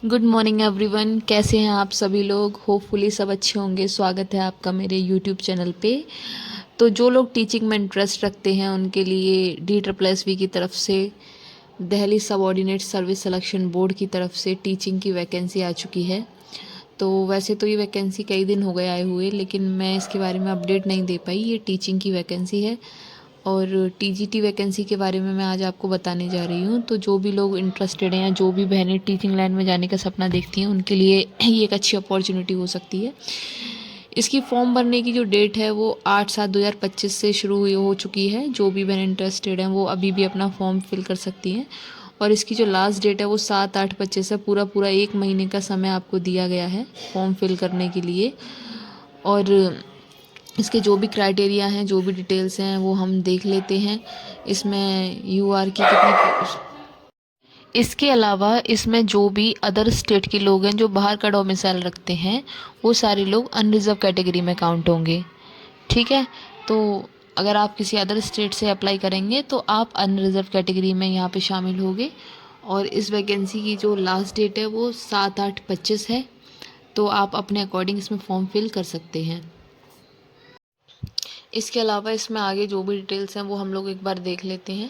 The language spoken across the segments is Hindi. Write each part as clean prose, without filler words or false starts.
गुड मॉर्निंग एवरीवन, कैसे हैं आप सभी लोग। होपफुली सब अच्छे होंगे। स्वागत है आपका मेरे यूट्यूब चैनल पे। तो जो लोग टीचिंग में इंटरेस्ट रखते हैं उनके लिए DSSB की तरफ से, Delhi subordinate service selection board की तरफ से टीचिंग की वैकेंसी आ चुकी है। तो वैसे तो ये वैकेंसी कई दिन हो गए आए हुए, लेकिन मैं इसके बारे में अपडेट नहीं दे पाई। ये टीचिंग की वैकेंसी है और TGT वैकेंसी के बारे में मैं आज आपको बताने जा रही हूँ। तो जो भी लोग इंटरेस्टेड हैं या जो भी बहनें टीचिंग लाइन में जाने का सपना देखती हैं उनके लिए ये एक अच्छी अपॉर्चुनिटी हो सकती है। इसकी फॉर्म भरने की जो डेट है वो 8/7/2025 से शुरू हो चुकी है। जो भी बहन इंटरेस्टेड हैं वो अभी भी अपना फॉर्म फिल कर सकती हैं और इसकी जो लास्ट डेट है वो 7/8/25 है। पूरा पूरा 1 महीने का समय आपको दिया गया है फॉर्म फिल करने के लिए। और इसके जो भी क्राइटेरिया हैं, जो भी डिटेल्स हैं वो हम देख लेते हैं। इसमें UR की कितनी, इसके अलावा इसमें जो भी अदर स्टेट के लोग हैं जो बाहर का डोमिसाइल रखते हैं वो सारे लोग अनरिजर्व कैटेगरी में काउंट होंगे। ठीक है, तो अगर आप किसी अदर स्टेट से अप्लाई करेंगे तो आप अनरिजर्व कैटेगरी में यहाँ पे शामिल होंगे। और इस वैकेंसी की जो लास्ट डेट है वो 7/8/25 है। तो आप अपने अकॉर्डिंग इसमें फॉर्म फिल कर सकते हैं। इसके अलावा इसमें आगे जो भी डिटेल्स हैं वो हम लोग एक बार देख लेते हैं।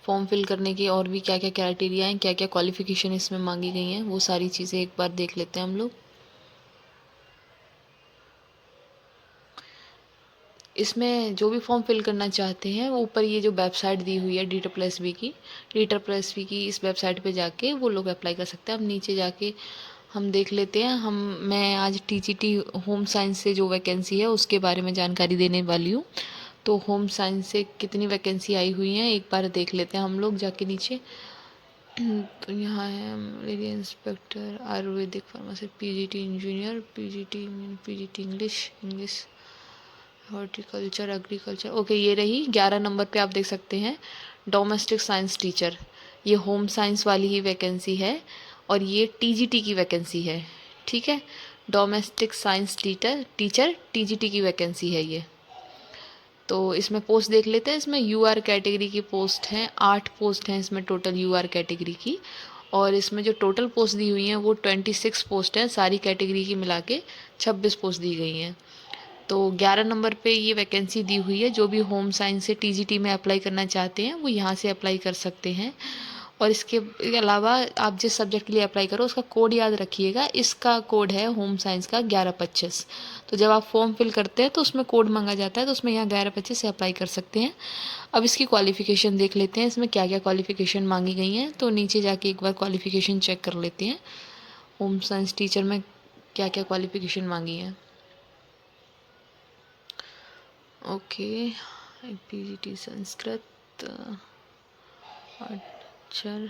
फॉर्म फिल करने की और भी क्या क्या क्राइटेरिया हैं, क्या क्या क्वालिफ़िकेशन इसमें मांगी गई हैं, वो सारी चीज़ें एक बार देख लेते हैं हम लोग। इसमें जो भी फॉर्म फिल करना चाहते हैं वो ऊपर ये जो वेबसाइट दी हुई है DSSB की इस वेबसाइट पे जाके वो लोग अप्लाई कर सकते हैं। अब नीचे जाके हम देख लेते हैं। मैं आज TGT होम साइंस से जो वैकेंसी है उसके बारे में जानकारी देने वाली हूँ। तो होम साइंस से कितनी वैकेंसी आई हुई हैं एक बार देख लेते हैं हम लोग जाके नीचे। तो यहाँ है malaria inspector, Ayurvedic pharmacy, PGT engineer, PGT English horticulture, agriculture. Okay, ये रही 11 नंबर पे आप देख सकते हैं डोमेस्टिक साइंस टीचर। ये होम साइंस वाली ही वैकेंसी है और ये TGT की वैकेंसी है। ठीक है, डोमेस्टिक साइंस टीचर TGT की वैकेंसी है ये। तो इसमें पोस्ट देख लेते हैं। इसमें UR कैटेगरी की पोस्ट हैं, 8 पोस्ट हैं इसमें टोटल UR कैटेगरी की। और इसमें जो टोटल पोस्ट दी हुई हैं वो 26 पोस्ट हैं, सारी कैटेगरी की मिला के 26 पोस्ट दी गई हैं। तो 11 नंबर पे ये वैकेंसी दी हुई है। जो भी होम साइंस से TGT में अप्लाई करना चाहते हैं वो यहाँ से अप्लाई कर सकते हैं। और इसके अलावा आप जिस सब्जेक्ट के लिए अप्लाई करो उसका कोड याद रखिएगा। इसका कोड है होम साइंस का 1125। तो जब आप फॉर्म फिल करते हैं तो उसमें कोड मांगा जाता है, तो उसमें यहाँ 1125 से अप्लाई कर सकते हैं। अब इसकी क्वालिफ़िकेशन देख लेते हैं, इसमें क्या क्या क्वालिफ़िकेशन मांगी गई हैं। तो नीचे जाके एक बार क्वालिफ़िकेशन चेक कर लेते हैं होम साइंस टीचर में क्या क्या क्वालिफ़िकेशन मांगी है। ओके, PGT संस्कृत, अक्षर,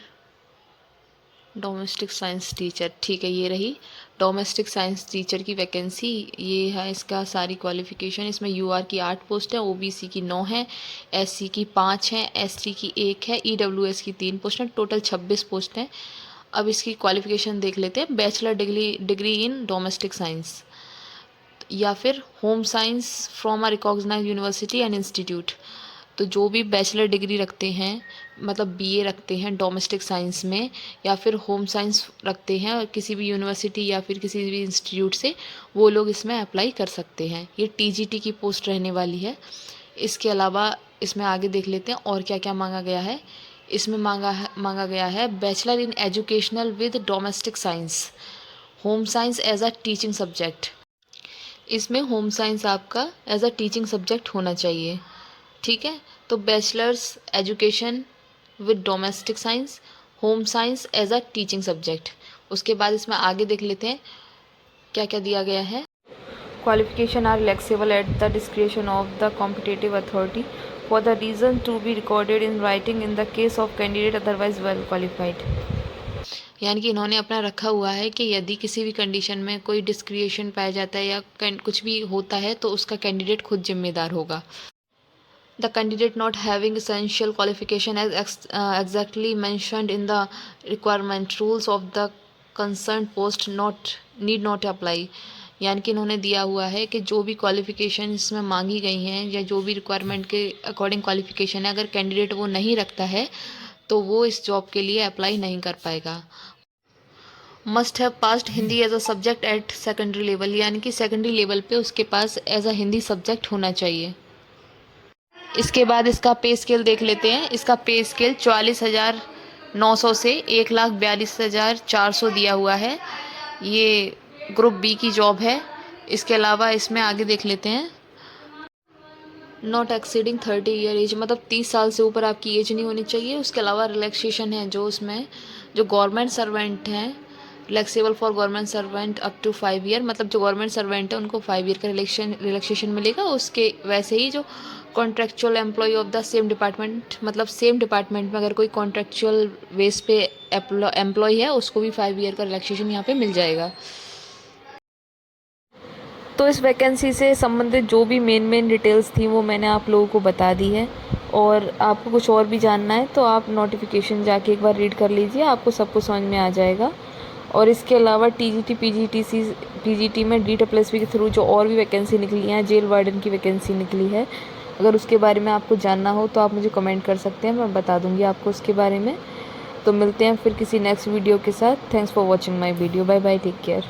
डोमेस्टिक साइंस टीचर। ठीक है, ये रही डोमेस्टिक साइंस टीचर की वैकेंसी। ये है इसका सारी क्वालिफ़िकेशन। इसमें UR की 8 पोस्ट है, OBC की 9 है, SC की 5 है, ST की 1 है, EWS की 3 पोस्ट है, टोटल 26 पोस्ट हैं। अब इसकी क्वालिफ़िकेशन देख लेते हैं। Bachelor degree in domestic science या फिर home science from a recognised university and institute. तो जो भी बैचलर डिग्री रखते हैं, मतलब BA रखते हैं डोमेस्टिक साइंस में, या फिर होम साइंस रखते हैं और किसी भी यूनिवर्सिटी या फिर किसी भी इंस्टीट्यूट से, वो लोग इसमें अप्लाई कर सकते हैं। ये TGT की पोस्ट रहने वाली है। इसके अलावा इसमें आगे देख लेते हैं और क्या क्या मांगा गया है। इसमें मांगा गया है bachelor in educational with domestic science, home science as a teaching subject. इसमें होम साइंस आपका एज अ टीचिंग सब्जेक्ट होना चाहिए। ठीक है, तो bachelors education with domestic science, home science as a teaching subject. उसके बाद इसमें आगे देख लेते हैं क्या क्या दिया गया है। Qualification are flexible at the description of the competitive authority for the reason to be recorded in writing in the case of candidate otherwise well qualified. यानी कि इन्होंने अपना रखा हुआ है कि यदि किसी भी कंडीशन में कोई डिस्क्रिएशन पाया जाता है या कुछ भी होता है तो उसका कैंडिडेट खुद जिम्मेदार होगा। The candidate not having essential qualification as exactly mentioned in the requirement rules of the concerned post need not apply। यानी कि इन्होंने दिया हुआ है कि जो भी क्वालिफिकेशन इसमें मांगी गई हैं या जो भी रिक्वायरमेंट के अकॉर्डिंग क्वालिफिकेशन है, अगर कैंडिडेट वो नहीं रखता है तो वो इस जॉब के लिए अप्लाई नहीं कर पाएगा। Must have passed Hindi as a subject at secondary level, यानी कि सेकेंडरी लेवल पे उसके पास एज अ हिंदी सब्जेक्ट होना चाहिए। इसके बाद इसका पे स्केल देख लेते हैं। इसका पे स्केल 44,900 से 1,42,400 दिया हुआ है। ये ग्रुप बी की जॉब है। इसके अलावा इसमें आगे देख लेते हैं, नॉट एक्सीडिंग 30 ईयर एज, मतलब 30 साल से ऊपर आपकी एज नहीं होनी चाहिए। उसके अलावा रिलैक्सेशन है जो उसमें, जो गवर्नमेंट सर्वेंट हैं, relaxable for government servant up to 5 year, मतलब जो गवर्नमेंट सर्वेंट है उनको 5 ईयर का रिलैक्सेशन मिलेगा। उसके वैसे ही जो contractual employ of the same department, मतलब सेम डिपार्टमेंट में अगर कोई कॉन्ट्रेक्चुअल बेस पे एम्प्लॉय है उसको भी 5 ईयर का रिलैक्सेशन यहाँ पे मिल जाएगा। तो इस वैकेंसी से संबंधित जो भी मेन डिटेल्स थी वो मैंने आप लोगों को बता दी है। और आपको कुछ और भी जानना है तो आप नोटिफिकेशन जाके एक बार रीड कर लीजिए, आपको सब कुछ समझ में आ जाएगा। और इसके अलावा टीजीटी पीजीटी में DSSP के थ्रू जो और भी वैकेंसी निकली हैं, जेल वार्डन की वैकेंसी निकली है, अगर उसके बारे में आपको जानना हो तो आप मुझे कमेंट कर सकते हैं, मैं बता दूँगी आपको उसके बारे में। तो मिलते हैं फिर किसी नेक्स्ट वीडियो के साथ। Thanks for watching my video. Bye bye, take care.